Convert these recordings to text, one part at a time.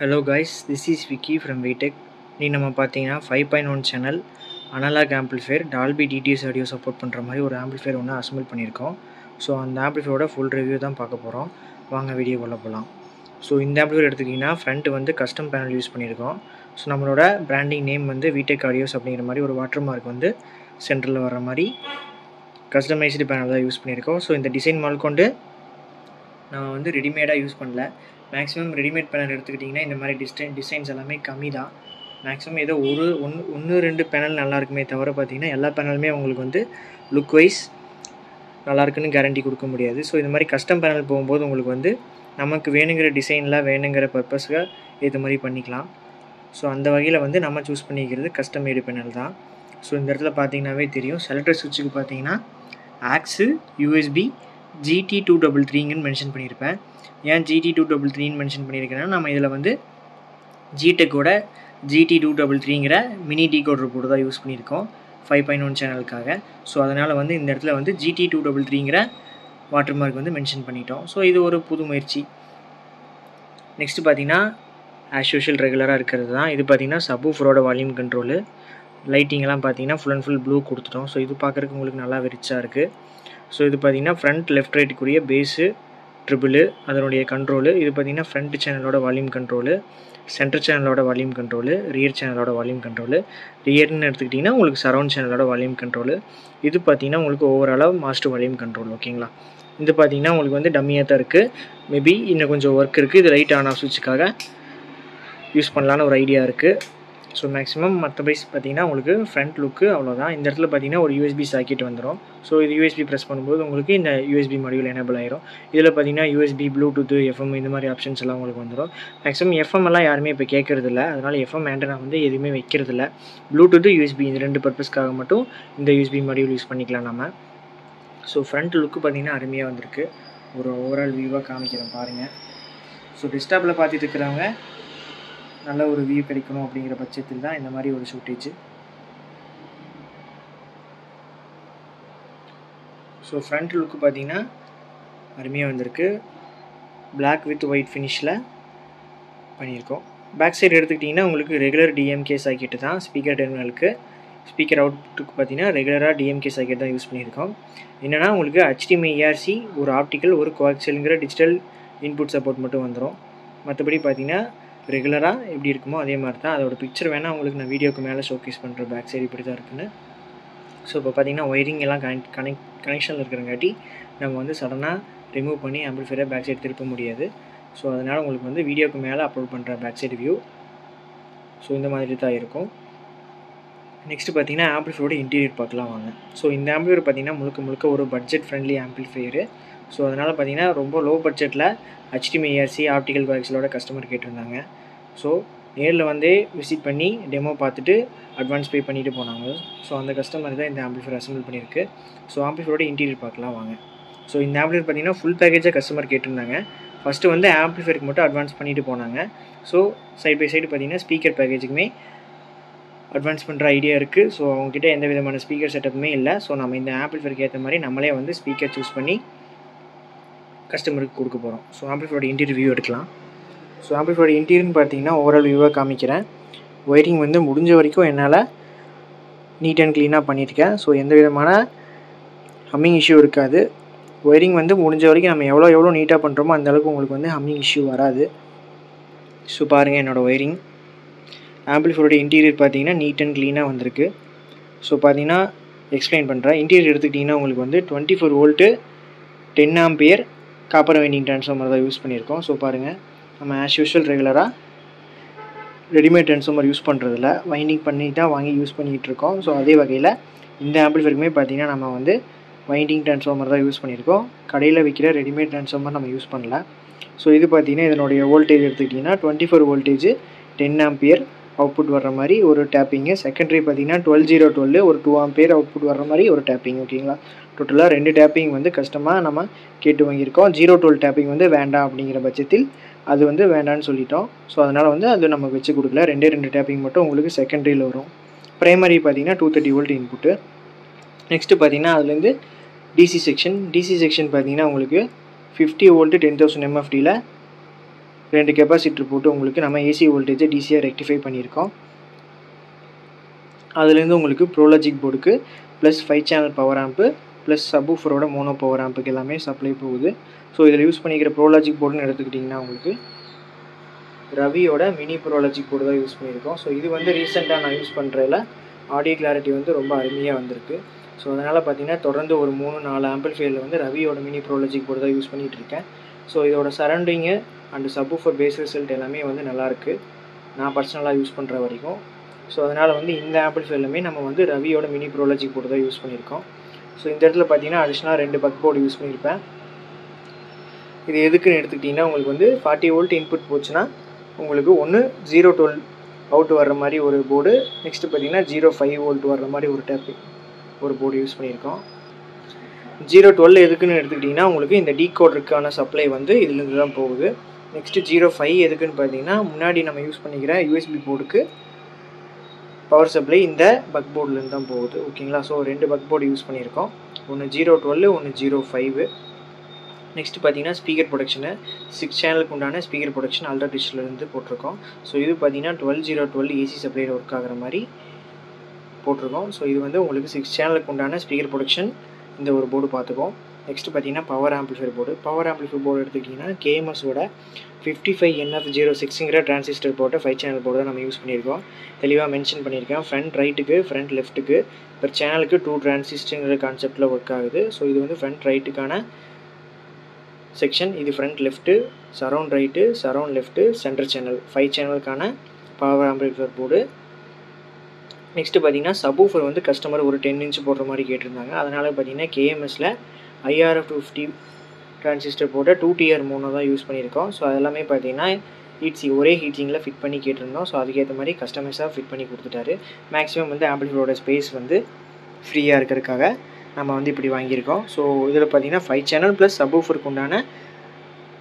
Hello guys, this is Vicky from VTech. நீ நம்ம பார்த்தீங்கன்னா 5.1 channel analog amplifier Dolby DTS audio support பண்ணுற மாதிரி ஒரு ஆம்பிளிஃபையர் ஒன்று அசம்பிள் பண்ணியிருக்கோம். ஸோ அந்த ஆம்பிளிஃபையரோட ஃபுல் ரிவ்யூ தான் பார்க்க போகிறோம். வாங்க வீடியோக்குள்ளே போகலாம். ஸோ இந்த ஆம்பிளிஃபையர் எடுத்துக்கிட்டிங்கன்னா ஃப்ரண்ட் வந்து கஸ்டம் பேனல் யூஸ் பண்ணியிருக்கோம். ஸோ நம்மளோட பிராண்டிங் நேம் வந்து VTech ஆடியோஸ் அப்படிங்கிற மாதிரி ஒரு வாட்டர் மார்க் வந்து சென்டரில் வர மாதிரி கஸ்டமைஸ்டு பேனல் தான் யூஸ் பண்ணியிருக்கோம். ஸோ இந்த டிசைன் மால் கொண்டு நான் வந்து ரெடிமேடாக யூஸ் பண்ணல. மேக்ஸிமம் ரெடிமேட் பேனல் எடுத்துக்கிட்டிங்கன்னா இந்த மாதிரி டிசைன்ஸ் எல்லாமே கம்மி தான். மேக்ஸிமம் ஏதோ ஒன்று ரெண்டு பேனல் நல்லா இருக்குமே தவிர பார்த்தீங்கன்னா எல்லா பேனலுமே உங்களுக்கு வந்து லுக் வைஸ் நல்லாயிருக்குன்னு கேரண்டி கொடுக்க முடியாது. ஸோ இந்த மாதிரி கஸ்டம் பேனல் போகும்போது உங்களுக்கு வந்து நமக்கு வேணுங்கிற டிசைனில் வேணுங்கிற பர்பஸ்க்கு ஏற்ற மாதிரி பண்ணிக்கலாம். ஸோ அந்த வகையில் வந்து நம்ம சூஸ் பண்ணிக்கிறது கஸ்டம் மேடு பேனல் தான். ஸோ இந்த இடத்துல பார்த்தீங்கன்னாவே தெரியும், செலக்டர் சுவிட்சுக்கு பார்த்தீங்கன்னா ஆக்ஸு USB GT233ன்னு மென்ஷன் பண்ணியிருப்பேன். ஏன் GT233ன்னு மென்ஷன் பண்ணியிருக்கேன்னா நம்ம இதில் வந்து ஜிடெக்கோட GT233ங்கிற மினி டிகோடர் போர்டு தான் யூஸ் பண்ணியிருக்கோம் 5.1 சேனலுக்காக. ஸோ அதனால் வந்து இந்த இடத்துல வந்து GT233ங்கிற வாட்டர் மார்க் வந்து மென்ஷன் பண்ணிட்டோம். ஸோ இது ஒரு புது முயற்சி. நெக்ஸ்ட்டு பார்த்தீங்கன்னா ஆஸ் யூஷுவல் ரெகுலராக இருக்கிறது தான். இது பார்த்தீங்கன்னா சப்வூஃபரோட வால்யூம் கண்ட்ரோலு. லைட்டிங்கெல்லாம் பார்த்தீங்கன்னா ஃபுல் அண்ட் ஃபுல் ப்ளூ கொடுத்துட்டோம். ஸோ இது பார்க்குறதுக்கு உங்களுக்கு நல்லா வெரிச்சாக இருக்குது. ஸோ இது பார்த்தீங்கன்னா ஃப்ரண்ட் லெஃப்ட் ரைட்டுக்குரிய பேஸு ட்ரிபிளு அதனுடைய கண்ட்ரோலு. இது பார்த்தீங்கன்னா ஃப்ரண்ட் சேனலோட வால்யூம் கண்ட்ரோலு, சென்டர் சேனலோட வால்யூம் கண்ட்ரோலு, ரியர் சேனலோட வால்யூம் கண்ட்ரோலு. ரியர்னு எடுத்துக்கிட்டிங்கன்னா உங்களுக்கு சரௌண்ட் சேனலோட வால்யூம் கண்ட்ரோலு. இது பார்த்தீங்கன்னா உங்களுக்கு ஓவராலாக மாஸ்டர் வால்யூம் கண்ட்ரோல். ஓகேங்களா? இது பார்த்தீங்கன்னா உங்களுக்கு வந்து டம்மியாக தான் இருக்குது. மேபி இன்னும் கொஞ்சம் ஒர்க் இருக்குது. இது லைட் ஆன் ஆஃப் சுவிட்சுக்காக யூஸ் பண்ணலான்னு ஒரு ஐடியா இருக்குது. ஸோ மேக்ஸிமம் மற்றபடி பார்த்தீங்கன்னா உங்களுக்கு ஃப்ரண்ட் லுக்கு அவ்வளோதான். இந்த இடத்துல பார்த்தீங்கன்னா ஒரு USB சாக்கெட் வந்துடும். ஸோ இது USB ப்ரெஸ் பண்ணும்போது உங்களுக்கு இந்த USB மாடியூல் எனேபிள் ஆயிரும். இதில் பார்த்தீங்கன்னா USB, ப்ளூடூத், FM இந்த மாதிரி ஆப்ஷன்ஸ் எல்லாம் உங்களுக்கு வந்துடும். மேக்ஸிமம் FM எல்லாம் யாருமே இப்போ கேட்குறதில்ல. அதனால் FM ஆண்டனா வந்து எதுவுமே வைக்கிறதில்ல. ப்ளூடூத், USB இந்த ரெண்டு பர்பஸ்க்காக மட்டும் இந்த USB மாடியூல் யூஸ் பண்ணிக்கலாம் நம்ம. ஸோ ஃப்ரண்ட் லுக்கு பார்த்தீங்கன்னா அருமையாக வந்திருக்கு. ஒரு ஓவரால் வியூவாக காமிக்கிறேன் பாருங்கள். ஸோ டெஸ்க்டாப்பில் பார்த்துட்டு இருக்கிறவங்க நல்ல ஒரு வியூ கிடைக்கணும் அப்படிங்கிற பட்சத்தில் தான் இந்த மாதிரி ஒரு ஷூட்டேஜ். ஸோ ஃப்ரண்ட் லுக்கு பார்த்தீங்கன்னா அருமையாக வந்திருக்கு. பிளாக் வித் ஒயிட் ஃபினிஷில் பண்ணியிருக்கோம். பேக் சைடு எடுத்துக்கிட்டிங்கன்னா உங்களுக்கு ரெகுலர் DMK சாக்கெட்டு தான் ஸ்பீக்கர் டெர்மினலுக்கு. ஸ்பீக்கர் அவுட்புட்டுக்கு பார்த்தீங்கன்னா ரெகுலராக DMK சாக்கெட் தான் யூஸ் பண்ணியிருக்கோம். என்னென்னா உங்களுக்கு HDMI ERC, ஒரு ஆப்டிக்கல், ஒரு கோஆக்சியலுங்கிற டிஜிட்டல் இன்புட் சப்போர்ட் மட்டும் வந்துடும். மற்றபடி பார்த்தீங்கன்னா ரெகுலராக எப்படி இருக்குமோ அதே மாதிரி தான். அதோட பிக்சர் வேணால் உங்களுக்கு நான் வீடியோக்கு மேலே ஷோகேஸ் பண்ணுறேன் பேக் சைடு இப்படி தான் இருக்குன்னு. ஸோ இப்போ பார்த்தீங்கன்னா ஒயரிங் எல்லாம் கனெக்ஷனில் இருக்கிறங்காட்டி நம்ம வந்து சடனாக ரிமூவ் பண்ணி ஆம்பிளிஃபையரை பேக் சைடு திருப்ப முடியாது. ஸோ அதனால் உங்களுக்கு வந்து வீடியோக்கு மேலே அப்லோட் பண்ணுற பேக் சைடு வியூ ஸோ இந்த மாதிரி தான் இருக்கும். நெக்ஸ்ட்டு பார்த்தீங்கன்னா ஆம்பிளிஃபையரோட இன்டீரியர் பார்க்கலாம் வாங்க. ஸோ இந்த ஆம்பிளிஃபையர் பார்த்தீங்கன்னா முழுக்க ஒரு பட்ஜெட் ஃப்ரெண்ட்லி ஆம்பிளிஃபையரு. ஸோ அதனால் பார்த்தீங்கன்னா ரொம்ப லோ பட்ஜெட்டில் HDMI ERC, ஆப்டிக்கல் கோஆக்சியலோட கஸ்டமர் கேட்டிருந்தாங்க. ஸோ நேரில் வந்து விசிட் பண்ணி டெமோ பார்த்துட்டு அட்வான்ஸ் பே பண்ணிவிட்டு போனாங்க. ஸோ அந்த கஸ்டமர் தான் இந்த ஆம்பிளிஃபையர் அசம்பிள் பண்ணியிருக்கு. ஸோ ஆம்பிளிஃபையரோட இன்டீரியர் பார்க்கலாம் வாங்க. ஸோ இந்த ஆம்பிளிஃபையர் பார்த்தீங்கன்னா ஃபுல் பேக்கேஜாக கஸ்டமர் கேட்டிருந்தாங்க. ஃபஸ்ட்டு வந்து ஆம்பிளிஃபையருக்கு மட்டும் அட்வான்ஸ் பண்ணிவிட்டு போனாங்க. ஸோ சைட் பை சைடு பார்த்தீங்கன்னா ஸ்பீக்கர் பேக்கேஜுக்குமே அட்வான்ஸ் பண்ணுற ஐடியா இருக்குது. ஸோ அவங்ககிட்ட எந்த விதமான ஸ்பீக்கர் செட்டப்புமே இல்லை. ஸோ நம்ம இந்த ஆம்பிளிஃபையருக்கு ஏற்ற மாதிரி நம்மளே வந்து ஸ்பீக்கர் சூஸ் பண்ணி கஸ்டமருக்கு கொடுக்க போகிறோம். ஸோ ஆம்பிளிஃபையரோட இன்டீரியர் வியூ எடுக்கலாம். ஸோ ஆம்பிளிஃபையரோட இன்டீரியர்னு பார்த்தீங்கன்னா ஓவரால் வியூவாக காமிக்கிறேன். ஒயரிங் வந்து முடிஞ்ச வரைக்கும் என்னால் நீட் அண்ட் க்ளீனாக பண்ணியிருக்கேன். ஸோ எந்த விதமான ஹம்மிங் இஷ்யூ இருக்காது. ஒயரிங் வந்து முடிஞ்ச வரைக்கும் நம்ம எவ்வளோ நீட்டாக பண்ணுறோமோ அந்தளவுக்கு உங்களுக்கு வந்து ஹம்மிங் இஷ்யூ வராது. ஸோ பாருங்கள் என்னோடய ஒயரிங். ஆம்பிளிஃபையரோட இன்டீரியர் பார்த்தீங்கன்னா நீட் அண்ட் க்ளீனாக வந்திருக்கு. ஸோ பார்த்தீங்கன்னா எக்ஸ்பிளைன் பண்ணுறேன். இன்டீரியர் எடுத்துக்கிட்டிங்கன்னா உங்களுக்கு வந்து 24 volt 10 ampere copper winding transformer தான் யூஸ் பண்ணியிருக்கோம். ஸோ பாருங்கள் நம்ம ஆஸ் யூஷுவல் ரெகுலராக ரெடிமேட் ட்ரான்ஸ்ஃபார்மர் யூஸ் பண்ணுறதில்ல, வைண்டிங் பண்ணி தான் வாங்கி யூஸ் பண்ணிகிட்டு இருக்கோம். ஸோ அதே வகையில் இந்த ஆம்பிளிஃபையருக்குமே பார்த்தீங்கன்னா நம்ம வந்து வைண்டிங் ட்ரான்ஸ்ஃபார்மர் தான் யூஸ் பண்ணியிருக்கோம். கடையில் விற்கிற ரெடிமேட் ட்ரான்ஸ்ஃபார்மர் நம்ம யூஸ் பண்ணல. ஸோ இது பார்த்தீங்கன்னா இதனுடைய வோல்டேஜ் எடுத்துக்கிட்டிங்கன்னா 24 வோல்டேஜ் 10 ஆம்பியர் அவுட்புட் வர்ற மாதிரி ஒரு டேப்பிங்கு. செகண்டரி பார்த்தீங்கன்னா 12012 ஒரு 2 ஆம்பியர் அவுட்புட் வர்ற மாதிரி ஒரு டேப்பிங். ஓகேங்களா? டோட்டலாக 2 டேப்பிங் வந்து கஷ்டமாக நம்ம கேட்டு வாங்கியிருக்கோம். 012 டேப்பிங் வந்து வேண்டாம் அப்படிங்கிற பட்சத்தில் அது வந்து வேண்டான்னு சொல்லிட்டோம். ஸோ அதனால் வந்து அது நமக்கு வச்சு கொடுக்கல. 2 டேப்பிங் மட்டும் உங்களுக்கு செகண்டரியில் வரும். ப்ரைமரி பார்த்தீங்கன்னா 230 வோல்ட் இன்புட்டு. நெக்ஸ்ட்டு பார்த்தீங்கன்னா அதுலேருந்து டிசி செக்ஷன் பார்த்தீங்கன்னா உங்களுக்கு 50 வோல்ட்டு 10,000 MFDயில் 2 கெப்பாசிட்டர் போட்டு உங்களுக்கு நம்ம ஏசி வோல்டேஜை டிசியாக ரெக்டிஃபை பண்ணியிருக்கோம். அதுலேருந்து உங்களுக்கு ப்ரோலாஜிக் போர்டுக்கு plus 5 channel power amp plus சப்வூஃபரோட மோனோ பவர் ஆம்புக்கு எல்லாமே சப்ளை போகுது. ஸோ இதில் யூஸ் பண்ணிக்கிற ப்ரோலாஜிக் போர்டுன்னு எடுத்துக்கிட்டிங்கன்னா உங்களுக்கு ரவியோட மினி ப்ரோலாஜிக் போர்டு தான் யூஸ் பண்ணியிருக்கோம். ஸோ இது வந்து ரீசெண்டாக நான் யூஸ் பண்ணுறதுல ஆடியோ கிளாரிட்டி வந்து ரொம்ப அருமையாக வந்திருக்கு. ஸோ அதனால் பார்த்தீங்கன்னா தொடர்ந்து ஒரு 3-4 ஆம்பிள்ஃபையரில் வந்து ரவியோட மினி ப்ரோலாஜிக் போர்டு தான் யூஸ் பண்ணிகிட்டு இருக்கேன். ஸோ இதோட surrounding and subwoofer bass result எல்லாமே வந்து நல்லாயிருக்கு நான் பர்சனலாக யூஸ் பண்ணுற வரைக்கும். ஸோ அதனால் வந்து இந்த ஆம்பிள்ஃபையர்லுமே நம்ம வந்து ரவியோட மினி ப்ரோலாஜிக் போர்டு தான் யூஸ் பண்ணியிருக்கோம். ஸோ இந்த இடத்துல பார்த்தீங்கன்னா அடிஷ்னலாக 2 பக் போர்டு யூஸ் பண்ணியிருப்பேன். இது எதுக்குன்னு எடுத்துக்கிட்டிங்கன்னா உங்களுக்கு வந்து 40 வோல்ட் இன்புட் போச்சுன்னா உங்களுக்கு ஒன்று 0-12 அவுட் வர்ற மாதிரி ஒரு போர்டு, நெக்ஸ்ட்டு பார்த்தீங்கன்னா 0-5 வோல்ட் வர்ற மாதிரி ஒரு போர்டு யூஸ் பண்ணியிருக்கோம். 0-12 எதுக்குன்னு எடுத்துக்கிட்டிங்கன்னா உங்களுக்கு இந்த டீகோடருக்கான சப்ளை வந்து இதுலேருந்து தான் போகுது. நெக்ஸ்ட்டு 0-5 எதுக்குன்னு பார்த்தீங்கன்னா முன்னாடி நம்ம யூஸ் பண்ணிக்கிற யூஎஸ்பி போர்டுக்கு பவர் சப்ளை இந்த பக் போர்டுலேருந்து தான் போகுது. ஓகேங்களா? ஸோ 2 பக் போர்டு யூஸ் பண்ணியிருக்கோம். ஒன்று 0-12, ஒன்று 0-5. நெக்ஸ்ட்டு பார்த்தீங்கன்னா ஸ்பீக்கர் ப்ரொடக்ஷனு 6 சேனலுக்கு உண்டான ஸ்பீக்கர் ப்ரொடக்ஷன் அல்ட்ரா டிஜிட்டலேருந்து போட்டிருக்கோம். ஸோ இது பார்த்தீங்கன்னா 12-0-12 ஏசி சப்ளையில் ஒர்க் ஆகிற மாதிரி போட்டிருக்கோம். ஸோ இது வந்து உங்களுக்கு 6 சேனலுக்கு உண்டான ஸ்பீக்கர் ப்ரொடக்ஷன் இந்த ஒரு போர்டு பார்த்துக்கோம். நெக்ஸ்ட்டு பார்த்தீங்கன்னா power amplifier board. Power amplifier board எடுத்துக்கிட்டிங்கன்னா KMSோட 55NF06ங்கிற டிரான்சிஸ்டர் போட்ட 5 சேனல் போர்டு தான் நம்ம யூஸ் பண்ணியிருக்கோம். தெளிவாக மென்ஷன் பண்ணியிருக்கேன். ஃப்ரண்ட் ரைட்டுக்கு ஃப்ரண்ட் லெஃப்ட்டுக்கு பெர் சேனலுக்கு 2 டிரான்சிஸ்டருங்கிற கான்செப்டில் ஒர்க் ஆகுது. ஸோ இது வந்து ஃப்ரண்ட் ரைட்டுக்கான செக்ஷன், இது front left, surround right, surround left, centre channel 5 சேனலுக்கான பவர் ஆம்பிளிஃபையர் போர்டு. நெக்ஸ்ட்டு பார்த்தீங்கன்னா சப்வூஃபர் வந்து கஸ்டமர் ஒரு 10 இன்ச் போடுற மாதிரி கேட்டிருந்தாங்க. அதனால் பார்த்தீங்கன்னா KMSல IRF250 டிரான்சிஸ்டர் போட்ட 2TR மோனோ தான் யூஸ் பண்ணியிருக்கோம். ஸோ அதெல்லாமே பார்த்தீங்கன்னா ஒரே ஹீட்டிங்கில் ஃபிட் பண்ணி கேட்டிருந்தோம். ஸோ அதுக்கேற்ற மாதிரி கஸ்டமைஸாக ஃபிட் பண்ணி கொடுத்துட்டாரு. மேக்ஸிமம் வந்து ஆம்பிளிஃபையரோட ஸ்பேஸ் வந்து ஃப்ரீயாக இருக்கிறதுக்காக நம்ம வந்து இப்படி வாங்கியிருக்கோம். ஸோ இதில் பார்த்தீங்கன்னா 5 சேனல் ப்ளஸ் சப்வூஃபருக்கு உண்டான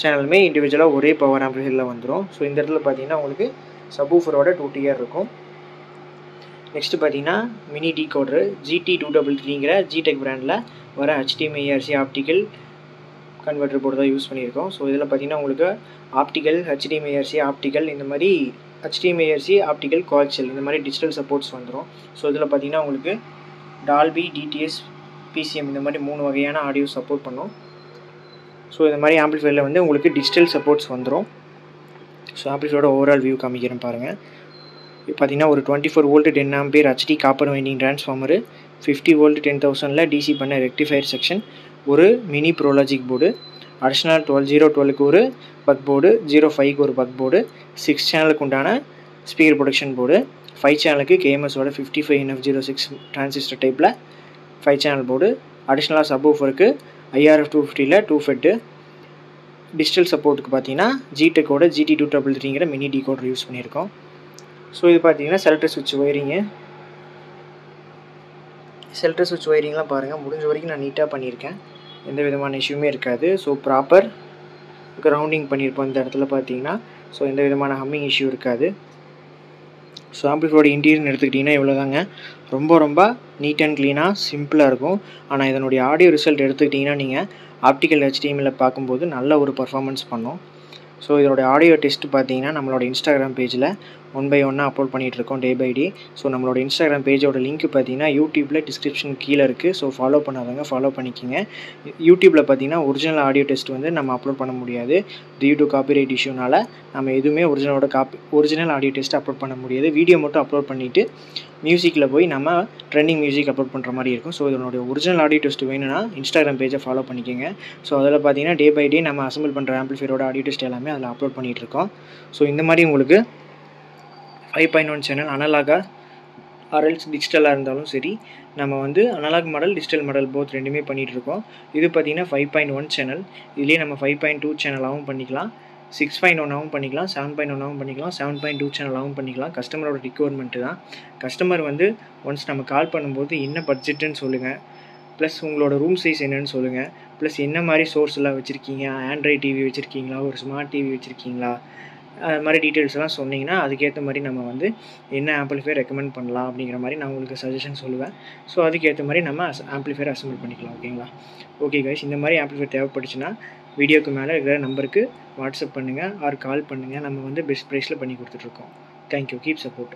சேனலுமே இண்டிவிஜுவலாக ஒரே பவர் ஆம்பிளிஃபையரில் வந்துடும். ஸோ இந்த இடத்துல பார்த்தீங்கன்னா உங்களுக்கு சப்வூஃபரோட 2TR இருக்கும். நெக்ஸ்ட்டு பார்த்தீங்கன்னா மினி டீகோடரு GT233ங்கிற ஜிடெக் பிராண்டில் வர HDMI RC optical converter board தான் யூஸ் பண்ணியிருக்கோம். ஸோ இதில் பார்த்தீங்கன்னா உங்களுக்கு ஆப்டிக்கல், HDMI RC ஆப்டிக்கல், இந்த மாதிரி HDMI RC ஆப்டிக்கல் கோஆக்சியல் இந்த மாதிரி டிஜிட்டல் சப்போர்ட்ஸ் வந்துடும். ஸோ இதில் பார்த்தீங்கன்னா உங்களுக்கு டால்பி, DTS, PCM இந்த மாதிரி 3 வகையான ஆடியோ சப்போர்ட் பண்ணும். ஸோ இந்த மாதிரி ஆம்பிளிஃபையரில் வந்து உங்களுக்கு டிஜிட்டல் சப்போர்ட்ஸ் வந்துடும். ஸோ ஆம்பிளிஃபையரோட ஓவரால் வியூ காமிக்கிறேன் பாருங்கள். இப்போ பார்த்தீங்கன்னா ஒரு 24 volt 10 ampere HD copper winding transformer, 50 volt 10,000ல் DC பண்ண ரெக்டிஃபயர் செக்ஷன், ஒரு மினி ப்ரோலாஜிக் போர்டு, அடிஷ்னல் 12-0-12க்கு ஒரு பக் போர்டு, 0-5க்கு ஒரு பக் போர்டு, 6 சேனலுக்கு உண்டான ஸ்பீக்கர் ப்ரொடக்ஷன் போர்டு, 5 சேனலுக்கு KMSோட 55NF06 டிரான்சிஸ்டர் டைப்பில் 5 சேனல் போர்டு, அடிஷ்னலாக சப்வூஃபருக்கு IRF250ல் 2 ஃபெட்டு, டிஜிட்டல் சப்போர்ட்டுக்கு பார்த்தீங்கன்னா ஜிடெக்கோட GT233ங்கிற மினி டீகோடர் யூஸ் பண்ணியிருக்கோம். ஸோ இது பார்த்தீங்கன்னா செலக்டர் சுவிட்ச் ஒயரிங்லாம் பாருங்கள், முடிஞ்ச வரைக்கும் நான் நீட்டாக பண்ணியிருக்கேன். எந்த விதமான இஷ்யூமே இருக்காது. ஸோ ப்ராப்பர் கிரவுண்டிங் பண்ணியிருப்போம் இந்த இடத்துல பார்த்தீங்கன்னா. ஸோ எந்த விதமான ஹம்மிங் இஷ்யூ இருக்காது. ஸோ ஆம்பிளிஃபையரோட இன்டீரியர்னு எடுத்துக்கிட்டிங்கன்னா இவ்வளோதாங்க. ரொம்ப நீட் அண்ட் க்ளீனாக சிம்பிளாக இருக்கும். ஆனால் இதனுடைய ஆடியோ ரிசல்ட் எடுத்துக்கிட்டிங்கன்னா நீங்கள் ஆப்டிக்கல் HDMIயில் பார்க்கும்போது நல்ல ஒரு பர்ஃபார்மன்ஸ் பண்ணும். ஸோ இதோட ஆடியோ டெஸ்ட் பார்த்தீங்கன்னா நம்மளோட இன்ஸ்டாகிராம் பேஜில் 1 by 1 அப்லோட் பண்ணிகிட்ருக்கோம் டே பை டே. ஸோ நம்மளோட இன்ஸ்டாகிராம் பேஜோட லிங்க் பார்த்தீங்கன்னா யூடியூப்பில் டிஸ்கிரிப்ஷன் கீழே இருக்குது. ஸோ ஃபாலோ பண்ணாதவங்க ஃபாலோ பண்ணிக்கிங்க. யூடியூப்பில் பார்த்தீங்கன்னா ஒரிஜினல் ஆடியோ டெஸ்ட் வந்து நம்ம அப்லோட் பண்ண முடியாது. டியூ டு காப்பிரைட் இஷ்யூனால் நம்ம எதுவுமே ஒரிஜினல் ஆடியோ டெஸ்ட் அப்லோட் பண்ண முடியாது. வீடியோ மட்டும் அப்லோட் பண்ணிவிட்டு மியூசிக்கில் போய் நம்ம ட்ரெண்டிங் மியூசிக் அப்லோட் பண்ணுற மாதிரி இருக்கும். ஸோ இதனுடைய ஒரிஜினல் ஆடியோ டெஸ்ட் வேணும்னா இன்ஸ்டாகிராம் பேஜை ஃபாலோ பண்ணிக்கோங்க. ஸோ அதில் பார்த்தீங்கன்னா டே பை டே நம்ம அசம்பிள் பண்ணுற ஆம்பிளிஃபையரோட ஆடியோ டெஸ்ட் எல்லாமே அதில் அப்லோட் பண்ணிகிட்ருக்கோம். ஸோ இந்த மாதிரி உங்களுக்கு 5.1 சேனல் அனலாகாக ஆர்எல்ஸ் டிஜிட்டலாக இருந்தாலும் சரி, நம்ம வந்து analog model, digital model both ரெண்டுமே பண்ணிகிட்ருக்கோம். இது பார்த்திங்கன்னா 5.1 சேனல். இதுலேயே நம்ம 5.2 சேனலாகவும் பண்ணிக்கலாம், 6.1ஆகவும் பண்ணிக்கலாம், 7.1ஆகவும் பண்ணிக்கலாம், 7.2 சேனலாகவும் பண்ணிக்கலாம். கஸ்டமரோட ரிக்குவயர்மெண்ட்டு தான். கஸ்டமர் வந்து ஒன்ஸ் நம்ம கால் பண்ணும்போது என்ன பட்ஜெட்டுன்னு சொல்லுங்கள், ப்ளஸ் உங்களோட ரூம் சைஸ் என்னென்னு சொல்லுங்கள், ப்ளஸ் என்ன மாதிரி சோர்ஸ் எல்லாம் வச்சுருக்கீங்க, ஆண்ட்ராய்ட் டிவி வச்சுருக்கீங்களா, ஒரு ஸ்மார்ட் டிவி வச்சுருக்கீங்களா, அது மாதிரி டீட்டெயில்ஸ் எல்லாம் சொன்னிங்கன்னா அதுக்கேற்ற மாதிரி நம்ம வந்து என்ன ஆம்பிளிஃபையர் ரெக்கமெண்ட் பண்ணலாம் அப்படிங்கிற மாதிரி நான் உங்களுக்கு சஜஷன் சொல்லுவேன். ஸோ அதுக்கேற்ற மாதிரி நம்ம ஆம்பிளிஃபையர் அசம்பிள் பண்ணிக்கலாம். ஓகேங்களா? ஓகே கைஸ், இந்த மாதிரி ஆம்பிளிஃபையர் தேவைப்பட்டுச்சுன்னா வீடியோக்கு மேலே இருக்கிற நம்பருக்கு வாட்ஸ்அப் பண்ணுங்கள் ஆர் கால் பண்ணுங்கள். நம்ம வந்து பெஸ்ட் ப்ரைஸில் பண்ணி கொடுத்துட்ருக்கோம். தேங்க்யூ. Keep support.